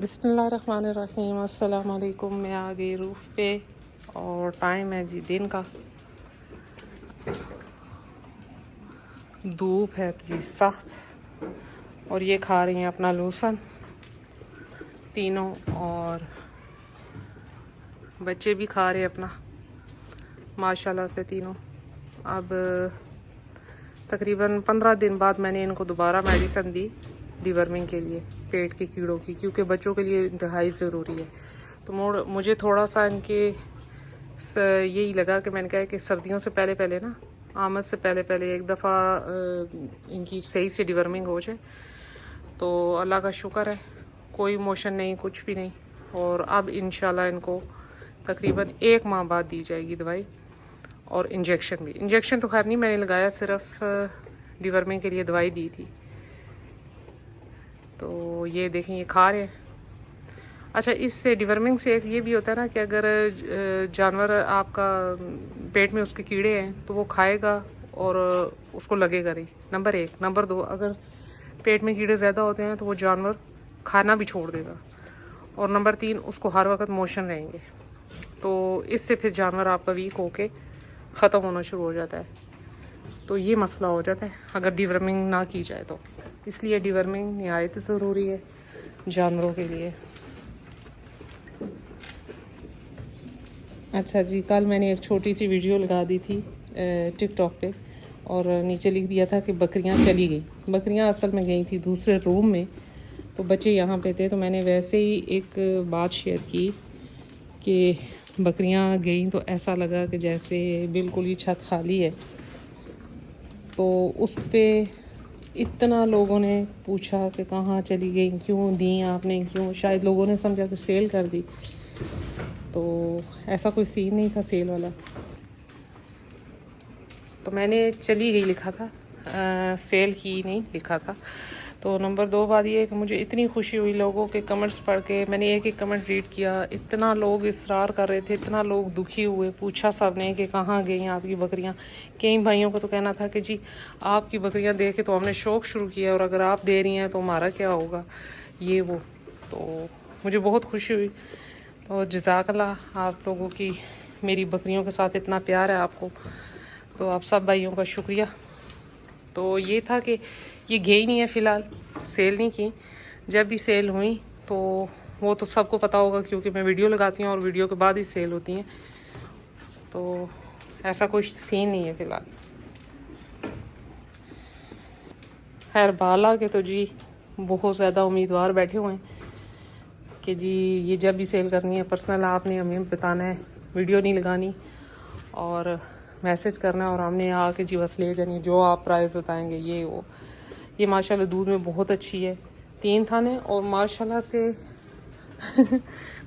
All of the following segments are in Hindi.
बिस्मिल्लाहिर्रहमानिर्रहीम। अस्सलाम वालेकुम। मैं आ गई रूफ़ पे और टाइम है जी दिन का। धूप है जी सख्त और ये खा रही हैं अपना लोसन तीनों, और बच्चे भी खा रहे हैं अपना माशाल्लाह से तीनों। अब तकरीबन 15 दिन बाद मैंने इनको दोबारा मेडिसिन दी डिवर्मिंग के लिए, पेट के कीड़ों की, क्योंकि बच्चों के लिए इंतहाई ज़रूरी है। तो मुझे थोड़ा सा इनके यही लगा कि मैंने कहा कि सर्दियों से पहले पहले ना, आमद से पहले पहले एक दफ़ा इनकी सही से डिवर्मिंग हो जाए। तो अल्लाह का शुक्र है, कोई मोशन नहीं, कुछ भी नहीं। और अब इंशाल्लाह इनको तकरीबन 1 माह बाद दी जाएगी दवाई और इंजेक्शन भी। इंजेक्शन तो खैर नहीं मैंने लगाया, सिर्फ डिवर्मिंग के लिए दवाई दी थी। तो ये देखें ये खा रहे हैं। अच्छा, इससे डिवर्मिंग से एक ये भी होता है ना कि अगर जानवर आपका पेट में उसके कीड़े हैं तो वो खाएगा और उसको लगेगा नहीं, नंबर 1। नंबर 2, अगर पेट में कीड़े ज़्यादा होते हैं तो वो जानवर खाना भी छोड़ देगा। और नंबर 3, उसको हर वक्त मोशन रहेंगे, तो इससे फिर जानवर आपका वीक होके ख़त्म होना शुरू हो जाता है। तो ये मसला हो जाता है अगर डिवर्मिंग ना की जाए तो। इसलिए डिवर्मिंग निहायत ज़रूरी है जानवरों के लिए। अच्छा जी, कल मैंने एक छोटी सी वीडियो लगा दी थी टिकटॉक पे, और नीचे लिख दिया था कि बकरियां चली गई। बकरियां असल में गई थी दूसरे रूम में, तो बच्चे यहाँ पे थे। तो मैंने वैसे ही एक बात शेयर की कि बकरियां गई तो ऐसा लगा कि जैसे बिल्कुल ही छत खाली है। तो उस पर इतना लोगों ने पूछा कि कहाँ चली गई, क्यों दी आपने, क्यों। शायद लोगों ने समझा कि सेल कर दी, तो ऐसा कोई सीन नहीं था सेल वाला। तो मैंने चली गई लिखा था, सेल की नहीं लिखा था। तो नंबर 2 बात ये है कि मुझे इतनी खुशी हुई लोगों के कमेंट्स पढ़ के। मैंने एक कमेंट रीड किया, इतना लोग इसरार कर रहे थे, इतना लोग दुखी हुए। पूछा सब ने कि कहाँ गई आपकी बकरियाँ। कई भाइयों का तो कहना था कि जी आपकी बकरियाँ देख के तो हमने शौक़ शुरू किया, और अगर आप दे रही हैं तो हमारा क्या होगा, ये वो। तो मुझे बहुत खुशी हुई। तो जज़ाकल्लाह आप लोगों की, मेरी बकरियों के साथ इतना प्यार है आपको, तो आप सब भाइयों का शुक्रिया। तो ये था कि ये गई नहीं है फ़िलहाल, सेल नहीं की। जब भी सेल हुई तो वो तो सबको पता होगा, क्योंकि मैं वीडियो लगाती हूँ और वीडियो के बाद ही सेल होती हैं। तो ऐसा कोई सीन नहीं है फ़िलहाल। खैर बाला के तो जी बहुत ज़्यादा उम्मीदवार बैठे हुए हैं कि जी ये जब भी सेल करनी है पर्सनल आपने हमें बताना है, वीडियो नहीं लगानी, और मैसेज करना है और हमने आके जी बस ले जानी, जो आप प्राइस बताएंगे ये वो। ये माशाल्लाह दूध में बहुत अच्छी है, 3 थाने, और माशाल्लाह से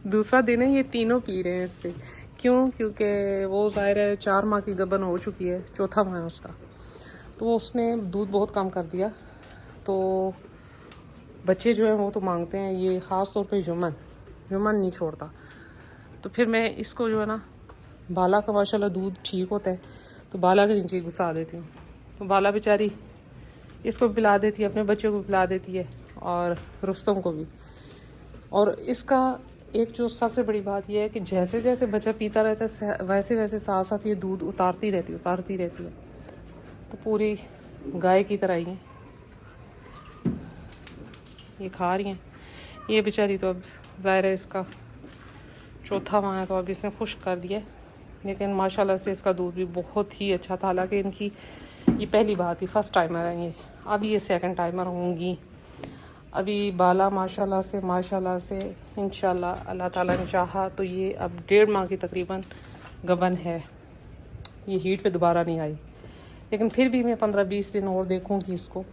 दूसरा दिन है ये तीनों पी रहे हैं इससे। क्यों? क्योंकि वो ज़ाहिर है 4 माह की गबन हो चुकी है, चौथा माह है उसका, तो वो उसने दूध बहुत कम कर दिया। तो बच्चे जो हैं वो तो मांगते हैं, ये ख़ास तौर पे युमन नहीं छोड़ता। तो फिर मैं इसको जो है ना, बाला का माशाल्लाह दूध ठीक होता है, तो बाला के नीचे घुसा देती हूँ। तो बाला बेचारी इसको पिला देती है, अपने बच्चों को पिला देती है, और रुस्तम को भी। और इसका एक जो सबसे बड़ी बात यह है कि जैसे जैसे बच्चा पीता रहता है वैसे वैसे साथ साथ ये दूध उतारती रहती है। तो पूरी गाय की तरह ही है, ये खा रही हैं। ये बेचारी तो अब ज़ाहिर है इसका चौथा माह है, तो अब इसने खुश कर दिया। लेकिन माशाल्लाह से इसका दूध भी बहुत ही अच्छा था। हालांकि इनकी ये पहली बात ही, फर्स्ट टाइमर है ये, अब ये सेकंड टाइमर होंगी। अभी बाला माशाल्लाह से इंशाल्लाह अल्लाह ताला ने चाहा तो ये अब 1.5 माह की तकरीबन गबन है। ये हीट पे दोबारा नहीं आई, लेकिन फिर भी मैं 15-20 दिन और देखूंगी इसको।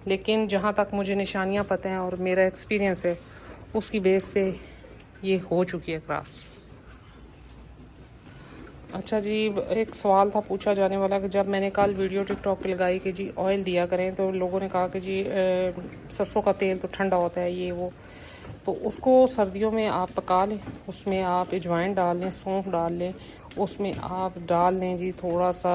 लेकिन जहाँ तक मुझे निशानियाँ पता हैं और मेरा एक्सपीरियंस है, उसकी बेस पे ये हो चुकी है क्रॉस। अच्छा जी, एक सवाल था पूछा जाने वाला कि जब मैंने कल वीडियो टिकटॉक पे लगाई कि जी ऑयल दिया करें, तो लोगों ने कहा कि जी सरसों का तेल तो ठंडा होता है, ये वो। तो उसको सर्दियों में आप पका लें, उसमें आप अजवाइन डाल लें, सौंफ डाल लें, उसमें आप डाल लें जी थोड़ा सा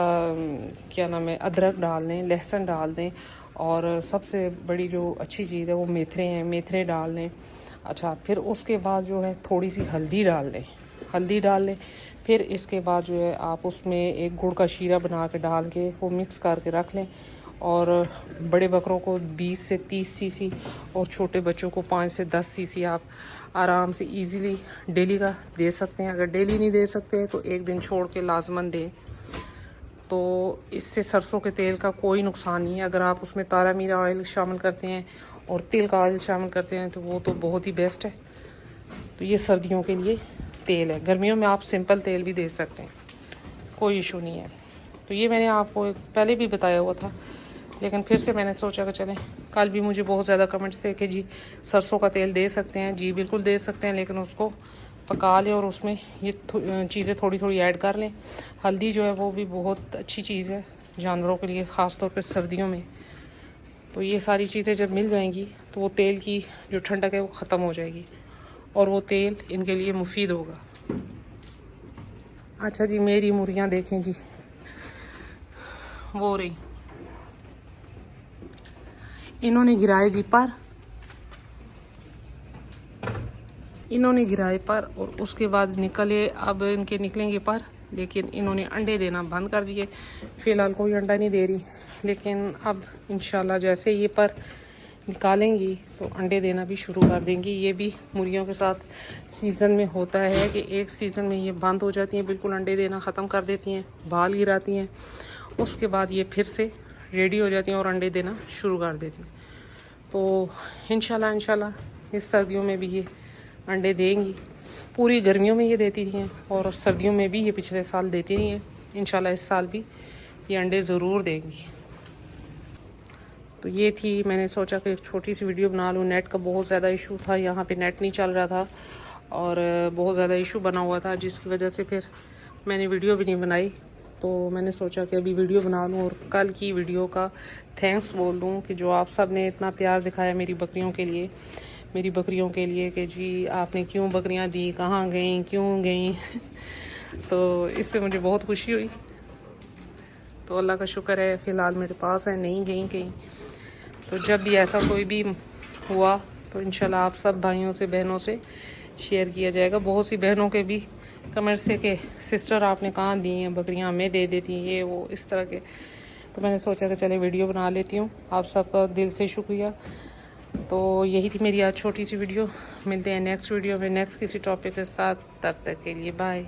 क्या नाम है, अदरक डाल लें, लहसुन डाल दें, और सबसे बड़ी जो अच्छी चीज़ है वो मेथरे हैं, मेथरे डाल लें। अच्छा, फिर उसके बाद जो है थोड़ी सी हल्दी डाल लें, हल्दी डाल लें। फिर इसके बाद जो है आप उसमें एक गुड़ का शीरा बना के डाल के वो मिक्स करके रख लें। और बड़े बकरों को 20 से 30 सीसी और छोटे बच्चों को 5 से 10 सीसी आप आराम से इजीली डेली का दे सकते हैं। अगर डेली नहीं दे सकते तो एक दिन छोड़ के लाजमन दें। तो इससे सरसों के तेल का कोई नुकसान नहीं है। अगर आप उसमें तारा मीरा ऑयल शामिल करते हैं और तिल का ऑयल शामिल करते हैं तो वो तो बहुत ही बेस्ट है। तो ये सर्दियों के लिए तेल है। गर्मियों में आप सिंपल तेल भी दे सकते हैं, कोई इशू नहीं है। तो ये मैंने आपको पहले भी बताया हुआ था, लेकिन फिर से मैंने सोचा कि चलें, कल भी मुझे बहुत ज़्यादा कमेंट्स थे कि जी सरसों का तेल दे सकते हैं। जी बिल्कुल दे सकते हैं, लेकिन उसको पका लें और उसमें ये चीज़ें थोड़ी थोड़ी ऐड कर लें। हल्दी जो है वो भी बहुत अच्छी चीज़ है जानवरों के लिए, ख़ास तौर पे सर्दियों में। तो ये सारी चीज़ें जब मिल जाएंगी तो वो तेल की जो ठंडक है वो ख़त्म हो जाएगी और वो तेल इनके लिए मुफीद होगा। अच्छा जी, मेरी मुर्गियाँ देखें जी, वो रही, इन्होंने गिराए जी पर, इन्होंने गिराए पर और उसके बाद निकले, अब इनके निकलेंगे पर, लेकिन इन्होंने अंडे देना बंद कर दिए। फ़िलहाल कोई अंडा नहीं दे रही, लेकिन अब इंशाल्लाह जैसे ये पर निकालेंगी तो अंडे देना भी शुरू कर देंगी। ये भी मुर्गियों के साथ सीज़न में होता है कि एक सीज़न में ये बंद हो जाती हैं, बिल्कुल अंडे देना ख़त्म कर देती हैं, बाल गिराती हैं। उसके बाद ये फिर से रेडी हो जाती हैं और अंडे देना शुरू कर देती हैं। तो इंशाल्लाह इस सर्दियों में भी ये अंडे देंगी। पूरी गर्मियों में ये देती रही हैं और सर्दियों में भी ये पिछले साल देती रही हैं। इंशाल्लाह इस साल भी ये अंडे ज़रूर देंगी। तो ये थी, मैंने सोचा कि एक छोटी सी वीडियो बना लूँ। नेट का बहुत ज़्यादा इशू था, यहाँ पे नेट नहीं चल रहा था और बहुत ज़्यादा इशू बना हुआ था, जिसकी वजह से फिर मैंने वीडियो भी नहीं बनाई। तो मैंने सोचा कि अभी वीडियो बना लूँ और कल की वीडियो का थैंक्स बोल दूँ कि जो आप सब ने इतना प्यार दिखाया मेरी बकरियों के लिए, मेरी बकरियों के लिए, कि जी आपने क्यों बकरियां दी, कहाँ गई, क्यों गई तो इस पे मुझे बहुत खुशी हुई। तो अल्लाह का शुक्र है फ़िलहाल मेरे पास है, नहीं गई कहीं। तो जब भी ऐसा कोई भी हुआ तो इंशाल्लाह आप सब भाइयों से, बहनों से शेयर किया जाएगा। बहुत सी बहनों के भी कमेंट से कि सिस्टर आपने कहाँ दी हैं बकरियां, हमें दे देती हैं, ये वो इस तरह के। तो मैंने सोचा कि चले वीडियो बना लेती हूँ। आप सबका दिल से शुक्रिया। तो यही थी मेरी आज छोटी सी वीडियो। मिलते हैं नेक्स्ट वीडियो में नेक्स्ट किसी टॉपिक के साथ, तब तक के लिए बाय।